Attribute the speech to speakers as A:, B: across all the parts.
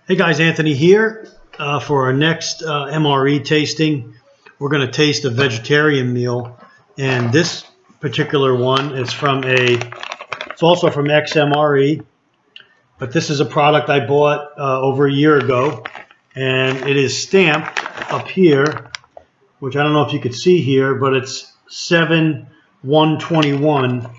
A: Hey guys, Anthony here. For our next MRE tasting, we're going to taste a vegetarian meal, and this particular one is it's also from XMRE, but this is a product I bought over a year ago, and it is stamped up here, which I don't know if you could see here, but it's 7/1/21,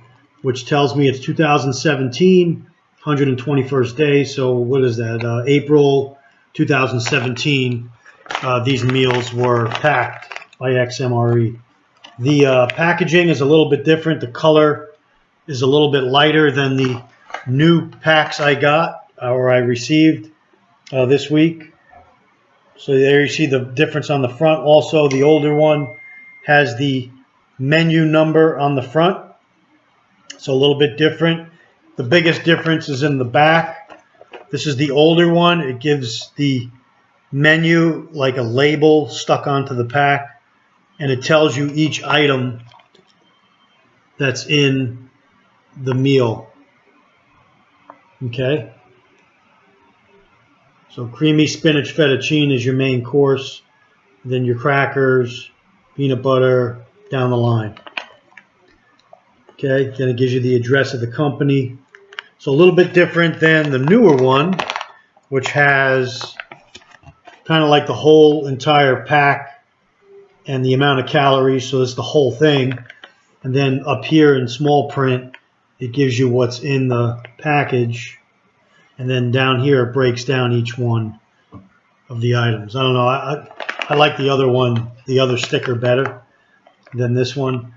A: which tells me it's 2017. 121st day, so what is that? April 2017. These meals were packed by XMRE. The packaging is a little bit different. The color is a little bit lighter than the new packs I got or I received this week. So there you see the difference on the front. Also, the older one has the menu number on the front, so a little bit different. The biggest difference is in the back. This is the older one. It gives the menu like a label stuck onto the pack, and it tells you each item that's in the meal. Okay? So creamy spinach fettuccine is your main course. Then your crackers, peanut butter, down the line. Okay, then it gives you the address of the company. So a little bit different than the newer one, which has kind of like the whole entire pack and the amount of calories. So it's the whole thing. And then up here in small print, it gives you what's in the package. And then down here, it breaks down each one of the items. I don't know. I like the other one, the other sticker better than this one.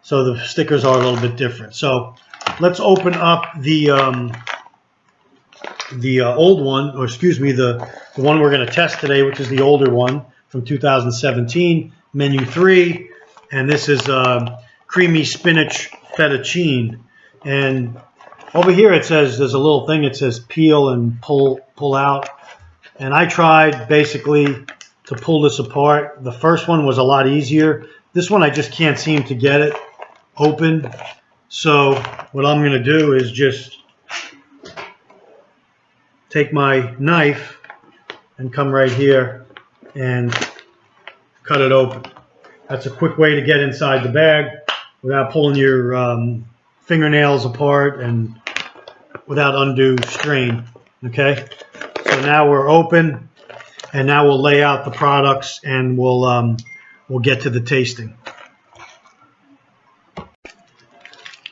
A: So the stickers are a little bit different. So let's open up the old one, or excuse me, the one we're going to test today, which is the older one from 2017, Menu 3. And this is creamy spinach fettuccine. And over here it says, there's a little thing, it says peel and pull out. And I tried basically to pull this apart. The first one was a lot easier. This one I just can't seem to get it open. So what I'm going to do is just take my knife and come right here and cut it open. That's a quick way to get inside the bag without pulling your fingernails apart and without undue strain. Okay, so now we're open, and now we'll lay out the products and we'll get to the tasting.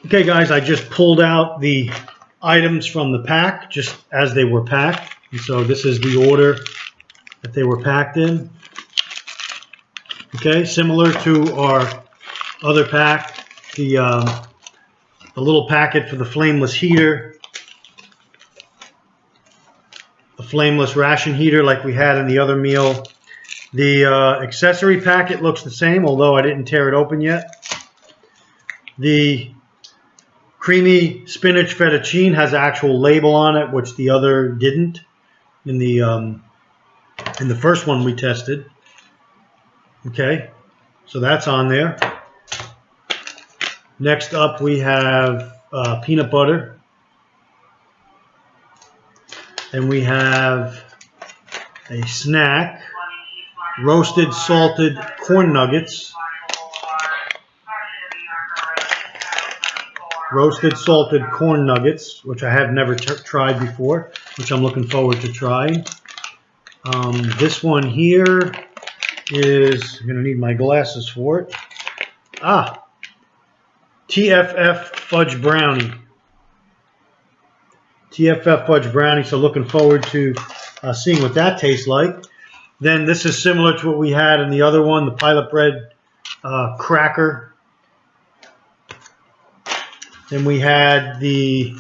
A: Okay guys, I just pulled out the items from the pack just as they were packed. And so this is the order that they were packed in. Okay, similar to our other pack, the little packet for the flameless heater, the flameless ration heater like we had in the other meal. The accessory packet looks the same, although I didn't tear it open yet. The creamy spinach fettuccine has an actual label on it, which the other didn't in the first one we tested. Okay, so that's on there. Next up we have peanut butter, and we have a snack, roasted salted corn nuggets. Roasted salted corn nuggets, which I have never tried before, which I'm looking forward to trying. This one here is, I'm going to need my glasses for it. TFF Fudge Brownie. TFF Fudge Brownie, so looking forward to seeing what that tastes like. Then this is similar to what we had in the other one, the pilot bread cracker. Then we had the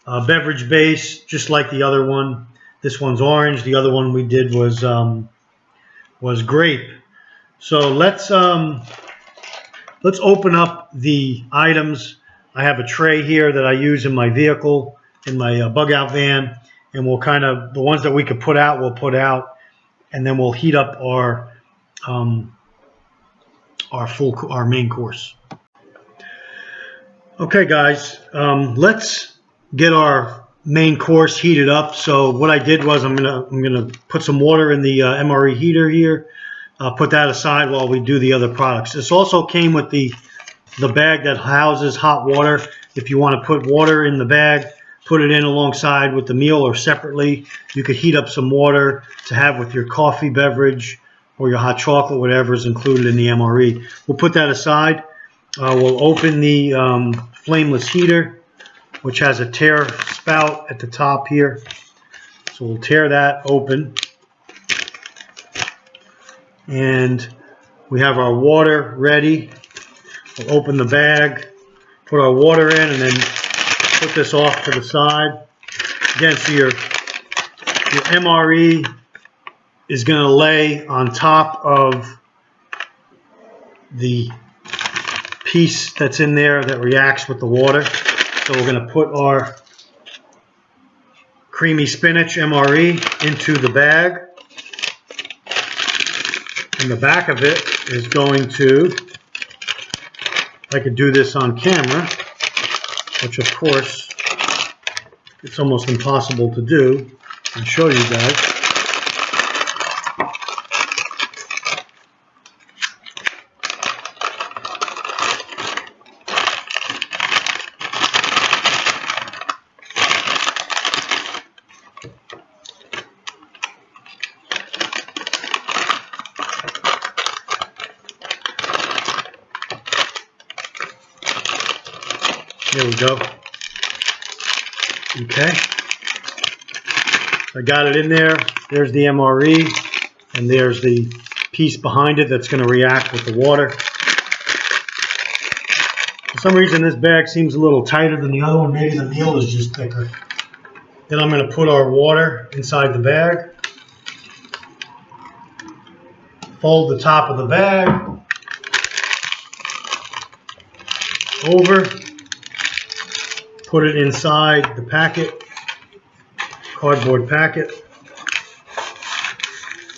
A: beverage base, just like the other one. This one's orange. The other one we did was grape. So let's open up the items. I have a tray here that I use in my vehicle, in my bug out van, and we'll the ones that we could put out, we'll put out, and then we'll heat up our main course. Okay guys, let's get our main course heated up. So what I did was I'm gonna put some water in the MRE heater here. Put that aside while we do the other products. This also came with the bag that houses hot water. If you want to put water in the bag, put it in alongside with the meal or separately. You could heat up some water to have with your coffee beverage or your hot chocolate, whatever is included in the MRE. We'll put that aside. We'll open the flameless heater, which has a tear spout at the top here. So we'll tear that open. And we have our water ready. We'll open the bag, put our water in, and then put this off to the side. Again, so your MRE is going to lay on top of the piece that's in there that reacts with the water. So we're going to put our creamy spinach MRE into the bag. And the back of it is going to, I could do this on camera, which of course it's almost impossible to do and show you guys. There we go. Okay. I got it in there. There's the MRE, and there's the piece behind it that's going to react with the water. For some reason, this bag seems a little tighter than the other one. Maybe the meal is just thicker. Then I'm going to put our water inside the bag. Fold the top of the bag over. Put it inside the packet, cardboard packet,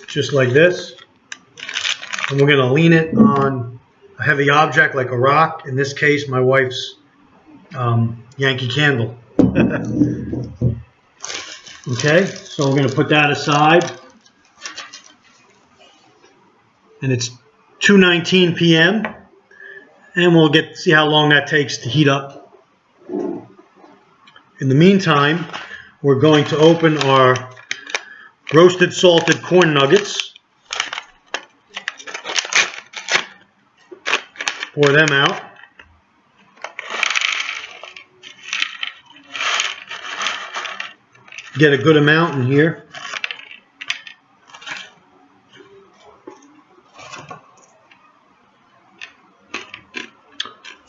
A: just like this. And we're going to lean it on a heavy object like a rock. In this case, my wife's Yankee Candle. Okay, so we're going to put that aside. And it's 2:19 p.m. And we'll see how long that takes to heat up. In the meantime, we're going to open our roasted salted corn nuggets. Pour them out. Get a good amount in here.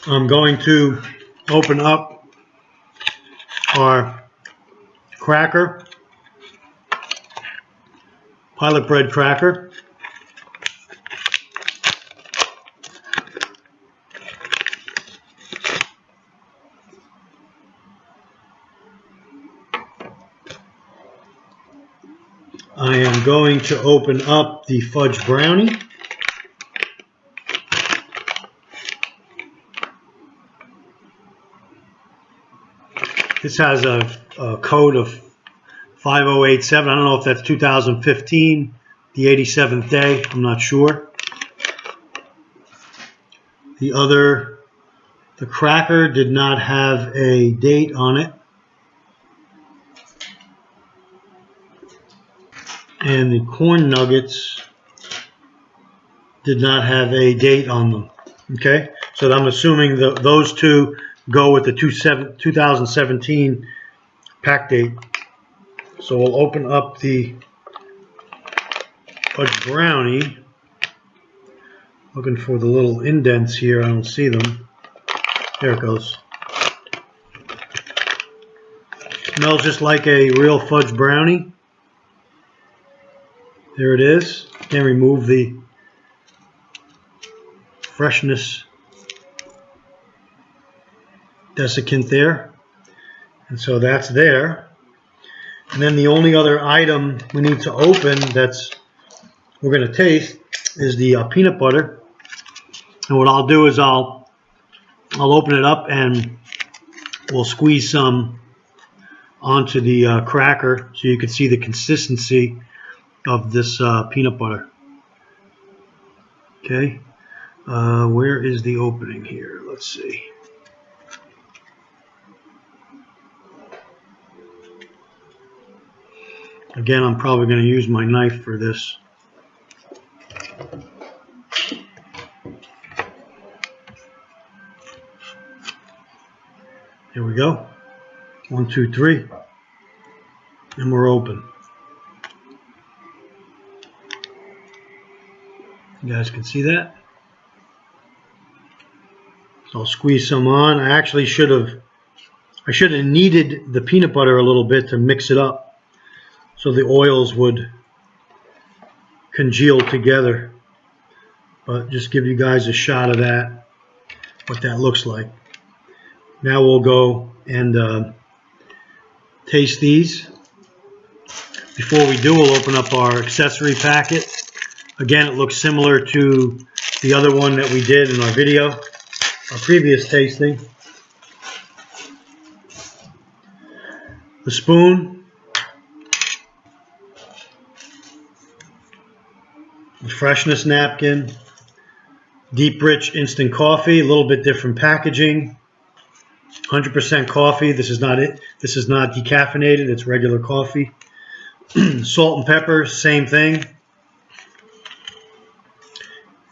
A: I'm going to open up our cracker, pilot bread cracker. I am going to open up the fudge brownie. This has a code of 5087. I don't know if that's 2015, the 87th day. I'm not sure. The cracker did not have a date on it. And the corn nuggets did not have a date on them. Okay, so I'm assuming those two go with the 2017 pack date. So we'll open up the fudge brownie. Looking for the little indents here. I don't see them. There it goes. Smells just like a real fudge brownie. There it is. Can't remove the freshness desiccant there. And so that's there. And then the only other item we need to open we're going to taste is the peanut butter. And what I'll do is I'll open it up and we'll squeeze some onto the cracker so you can see the consistency of this peanut butter. Okay, where is the opening here? Let's see. Again, I'm probably going to use my knife for this. Here we go. 1, 2, 3. And we're open. You guys can see that? So I'll squeeze some on. I actually should have kneaded the peanut butter a little bit to mix it up so the oils would congeal together. But just give you guys a shot of that, what that looks like. Now we'll go and taste these. Before we do, we'll open up our accessory packet. Again, it looks similar to the other one that we did in our video, our previous tasting. The spoon, the freshness napkin, deep rich instant coffee, a little bit different packaging. 100% coffee. This is not it. This is not decaffeinated. It's regular coffee. Salt and pepper, same thing.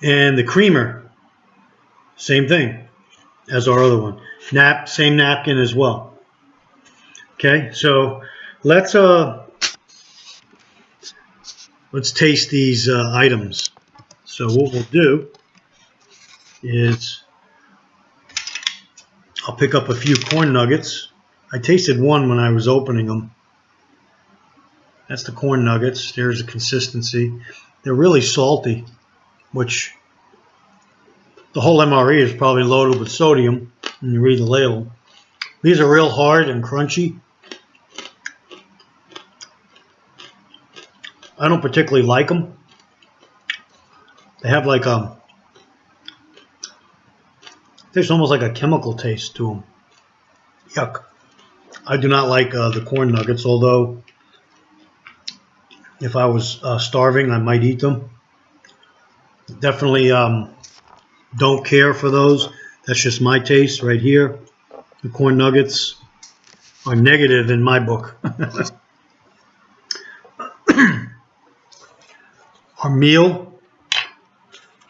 A: And the creamer, same thing as our other one. Same napkin as well. Okay, so let's taste these items. So what we'll do is I'll pick up a few corn nuggets. I tasted one when I was opening them. That's the corn nuggets. There's the consistency. They're really salty, which the whole MRE is probably loaded with sodium when you read the label. These are real hard and crunchy. I don't particularly like them. They have like there's almost like a chemical taste to them. Yuck. I do not like the corn nuggets, although if I was starving, I might eat them. Definitely don't care for those. That's just my taste right here. The corn nuggets are negative in my book. Our meal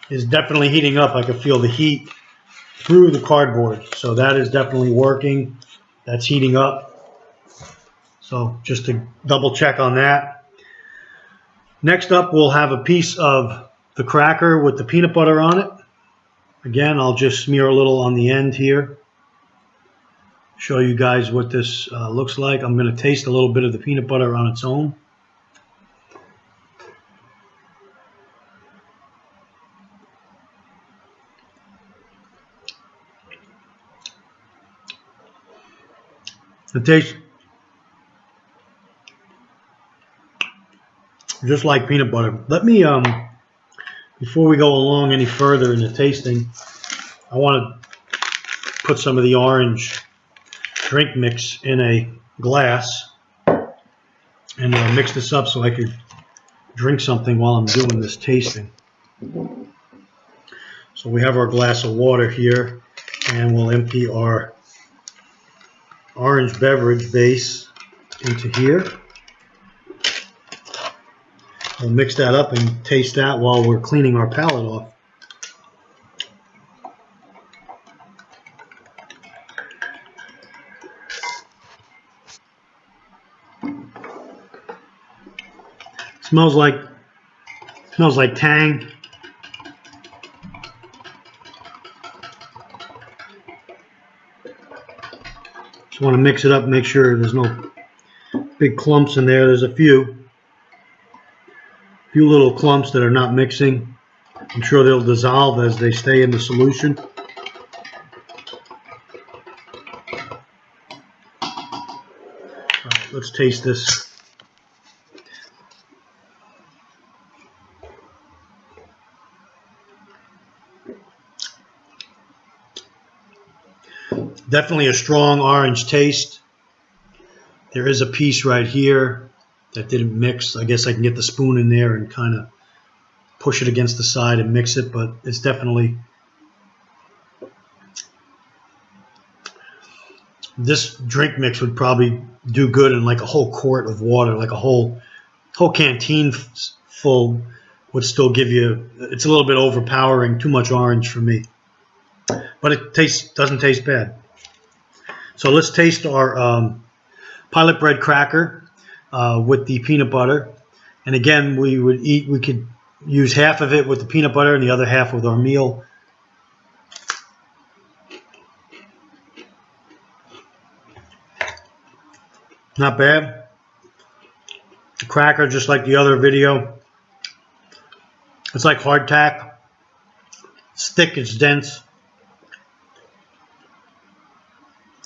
A: is definitely heating up. I can feel the heat through the cardboard. So that is definitely working. That's heating up. So just to double check on that. Next up, we'll have a piece of the cracker with the peanut butter on it. Again, I'll just smear a little on the end here. Show you guys what this looks like. I'm going to taste a little bit of the peanut butter on its own. It tastes just like peanut butter. Let me, before we go along any further in the tasting, I want to put some of the orange drink mix in a glass and mix this up so I could drink something while I'm doing this tasting. So we have our glass of water here, and we'll empty our orange beverage base into here. We'll mix that up and taste that while we're cleaning our palate off. Smells like Tang. Just want to mix it up, make sure there's no big clumps in there. There's a few little clumps that are not mixing. I'm sure they'll dissolve as they stay in the solution. All right, let's taste this. Definitely a strong orange taste. There is a piece right here that didn't mix. I guess I can get the spoon in there and kind of push it against the side and mix it, but it's definitely, this drink mix would probably do good in like a whole quart of water, like a whole canteen full would still give you, it's a little bit overpowering, too much orange for me. But it doesn't taste bad. So let's taste our pilot bread cracker with the peanut butter. And again, we could use half of it with the peanut butter and the other half with our meal. Not bad. The cracker, just like the other video, it's like hardtack. It's thick, it's dense.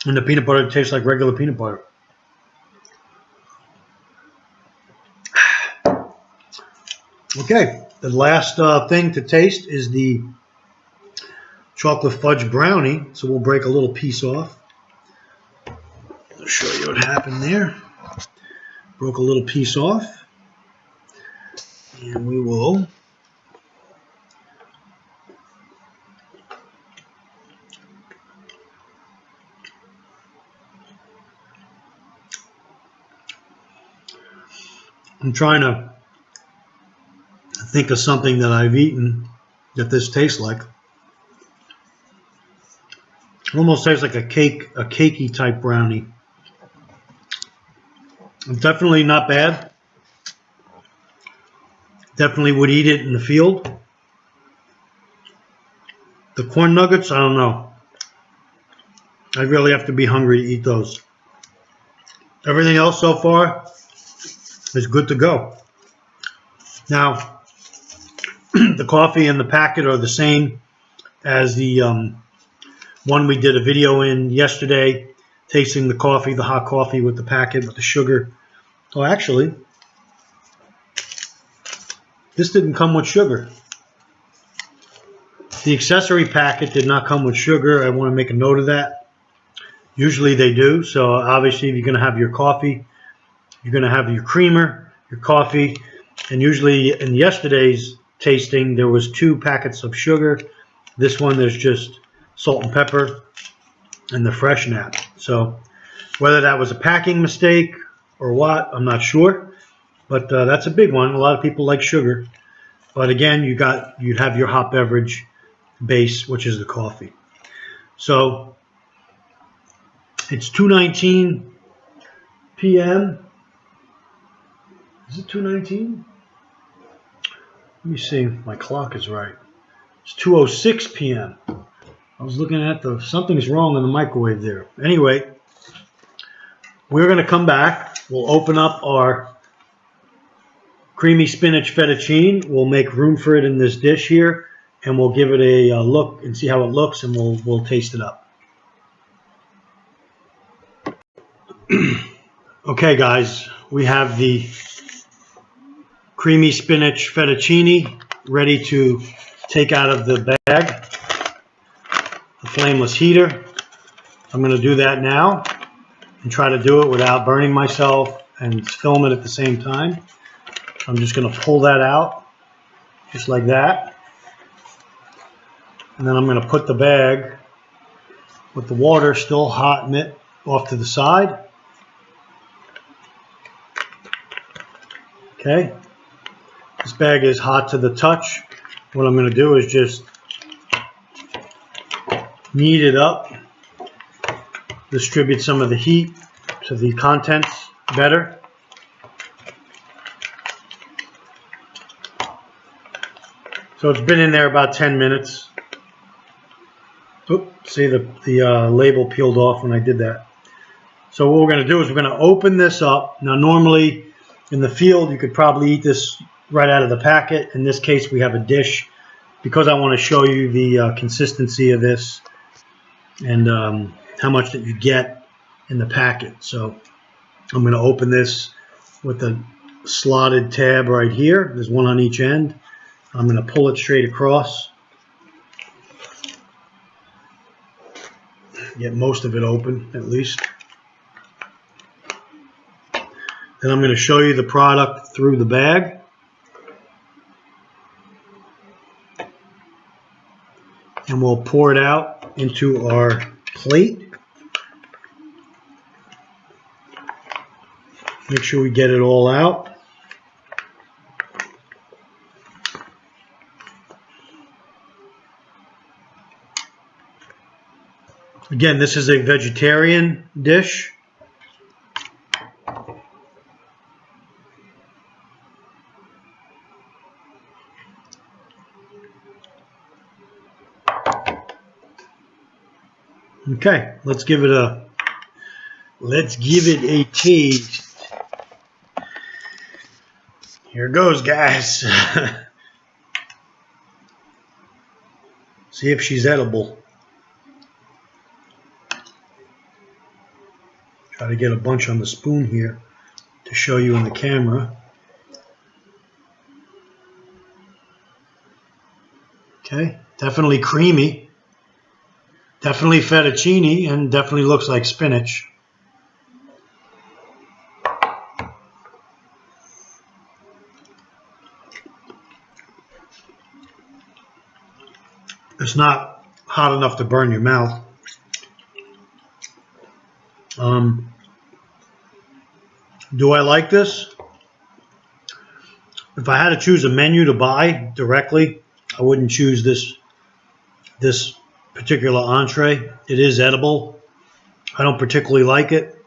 A: And the peanut butter tastes like regular peanut butter. Okay, the last thing to taste is the chocolate fudge brownie. So we'll break a little piece off. I'll show you what happened there. Broke a little piece off. And we will I'm trying to think of something that I've eaten that this tastes like. It almost tastes like a cakey type brownie. Definitely not bad. Definitely would eat it in the field. The corn nuggets, I don't know. I really have to be hungry to eat those. Everything else so far is good to go. Now, the coffee and the packet are the same as the one we did a video in yesterday, tasting the coffee, the hot coffee with the packet, with the sugar. Oh, actually, this didn't come with sugar. The accessory packet did not come with sugar. I want to make a note of that. Usually they do. So obviously, if you're going to have your coffee, you're going to have your creamer, your coffee, and usually in yesterday's tasting, there was 2 packets of sugar. This one, there's just salt and pepper and the fresh nap. So whether that was a packing mistake or what, I'm not sure. But that's a big one. A lot of people like sugar. But again, you'd have your hot beverage base, which is the coffee. So it's 2:19 p.m. Is it 2:19? Let me see if my clock is right. It's 2:06 p.m. I was looking at something's wrong in the microwave there. Anyway, we're going to come back. We'll open up our creamy spinach fettuccine. We'll make room for it in this dish here, and we'll give it a look and see how it looks, and we'll taste it up. Okay, guys, we have the creamy spinach fettuccine ready to take out of the bag. The flameless heater. I'm going to do that now and try to do it without burning myself and film it at the same time. I'm just going to pull that out just like that. And then I'm going to put the bag with the water still hot in it off to the side. Okay. This bag is hot to the touch. What I'm going to do is just knead it up, distribute some of the heat to the contents better. So it's been in there about 10 minutes. Oops, see the label peeled off when I did that. So what we're going to do is we're going to open this up. Now normally in the field you could probably eat this right out of the packet. In this case we have a dish because I want to show you the consistency of this and how much that you get in the packet. So I'm going to open this with the slotted tab right here. There's one on each end. I'm going to pull it straight across. Get most of it open, at least. Then I'm going to show you the product through the bag. And we'll pour it out into our plate. Make sure we get it all out. Again, this is a vegetarian dish. Okay, let's give it a taste. Here goes, guys. See if she's edible. Try to get a bunch on the spoon here to show you in the camera. Okay, definitely creamy. Definitely fettuccine, and definitely looks like spinach. It's not hot enough to burn your mouth. Do I like this? If I had to choose a menu to buy directly, I wouldn't choose this particular entree. It is edible. I don't particularly like it.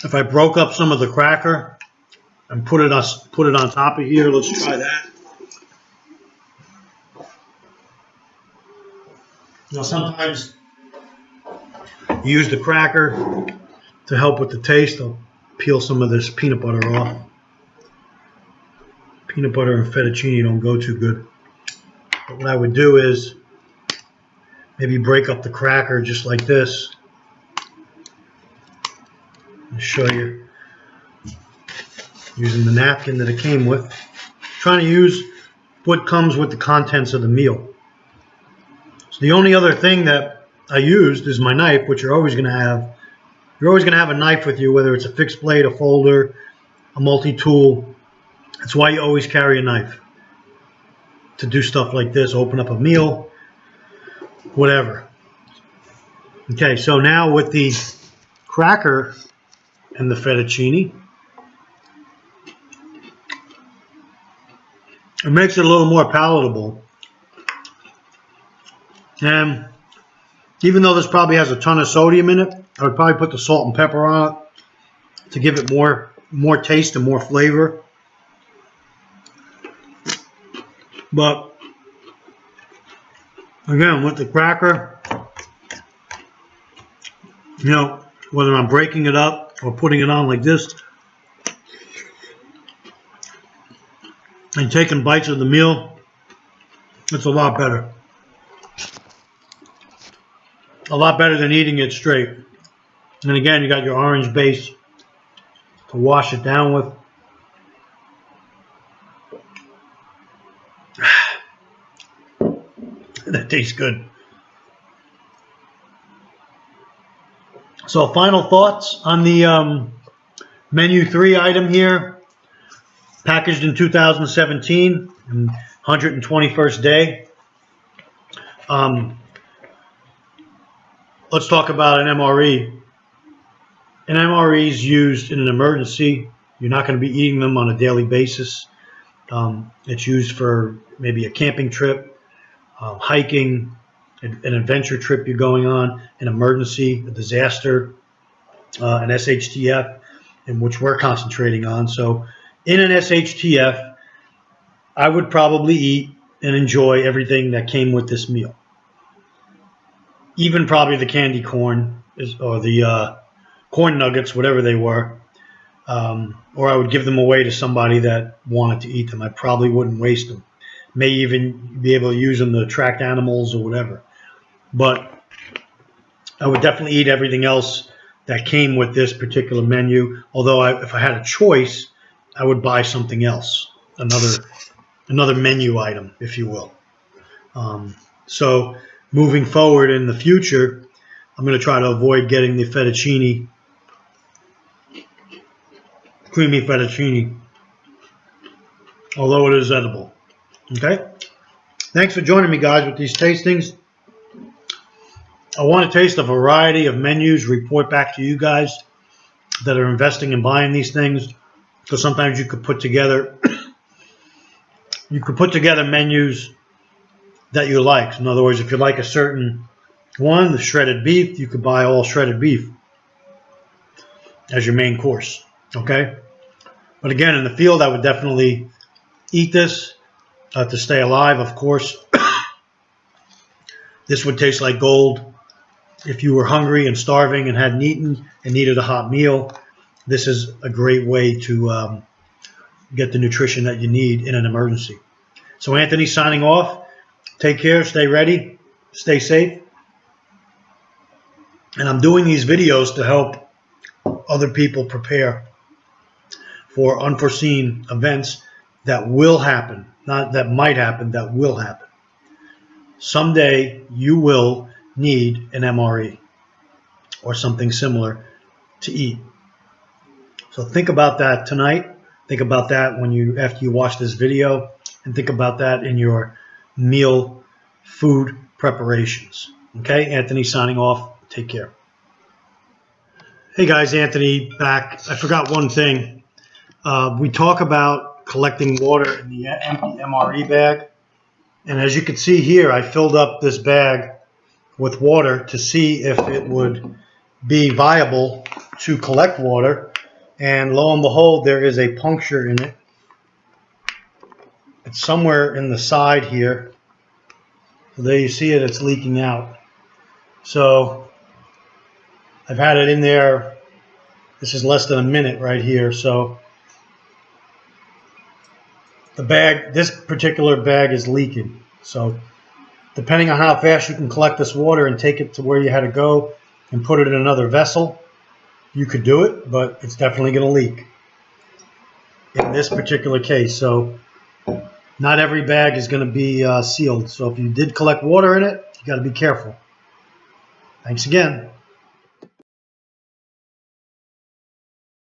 A: If I broke up some of the cracker and put it on top of here, let's try that. Now sometimes you use the cracker to help with the taste. I'll peel some of this peanut butter off. Peanut butter and fettuccine don't go too good. But what I would do is maybe break up the cracker just like this. I'll show you using the napkin that it came with. Trying to use what comes with the contents of the meal. So the only other thing that I used is my knife, which you're always going to have. You're always going to have a knife with you, whether it's a fixed blade, a folder, a multi-tool. That's why you always carry a knife to do stuff like this, open up a meal, whatever. Okay, so now with the cracker and the fettuccine, it makes it a little more palatable. And even though this probably has a ton of sodium in it, I would probably put the salt and pepper on it to give it more taste and more flavor. But again, with the cracker, you know, whether I'm breaking it up or putting it on like this and taking bites of the meal, it's a lot better. A lot better than eating it straight. And again, you got your orange base to wash it down with. That tastes good. So final thoughts on the menu 3 item here. Packaged in 2017, 121st day. Let's talk about an MRE. An MRE is used in an emergency. You're not going to be eating them on a daily basis. It's used for maybe a camping trip, hiking, an adventure trip you're going on, an emergency, a disaster, an SHTF, in which we're concentrating on. So in an SHTF, I would probably eat and enjoy everything that came with this meal. Even probably the candy corn or the corn nuggets, whatever they were. Or I would give them away to somebody that wanted to eat them. I probably wouldn't waste them. May even be able to use them to attract animals or whatever. But I would definitely eat everything else that came with this particular menu. Although if I had a choice, I would buy something else, another menu item, if you will. So moving forward in the future, I'm going to try to avoid getting the fettuccine, creamy fettuccine, although it is edible. Okay? Thanks for joining me, guys, with these tastings. I want to taste a variety of menus, report back to you guys that are investing in buying these things, because sometimes you could put together menus that you like. In other words, if you like a certain one, the shredded beef, you could buy all shredded beef as your main course. Okay? But again, in the field, I would definitely eat this to stay alive, of course. This would taste like gold. If you were hungry and starving and hadn't eaten and needed a hot meal, this is a great way to get the nutrition that you need in an emergency. So Anthony signing off. Take care, stay ready, stay safe. And I'm doing these videos to help other people prepare for unforeseen events that will happen. Not that might happen, that will happen. Someday you will need an MRE or something similar to eat. So think about that tonight. Think about that after you watch this video, and think about that in your meal food preparations. Okay, Anthony signing off. Take care. Hey guys, Anthony back. I forgot one thing. We talk about collecting water in the empty MRE bag, and as you can see here, I filled up this bag with water to see if it would be viable to collect water, and lo and behold, there is a puncture in it. It's somewhere in the side here. So there you see it, it's leaking out. So I've had it in there. This is less than a minute right here. So the bag, this particular bag is leaking. So depending on how fast you can collect this water and take it to where you had to go and put it in another vessel, you could do it, but it's definitely going to leak in this particular case. So not every bag is going to be sealed. So if you did collect water in it, you got to be careful. Thanks again.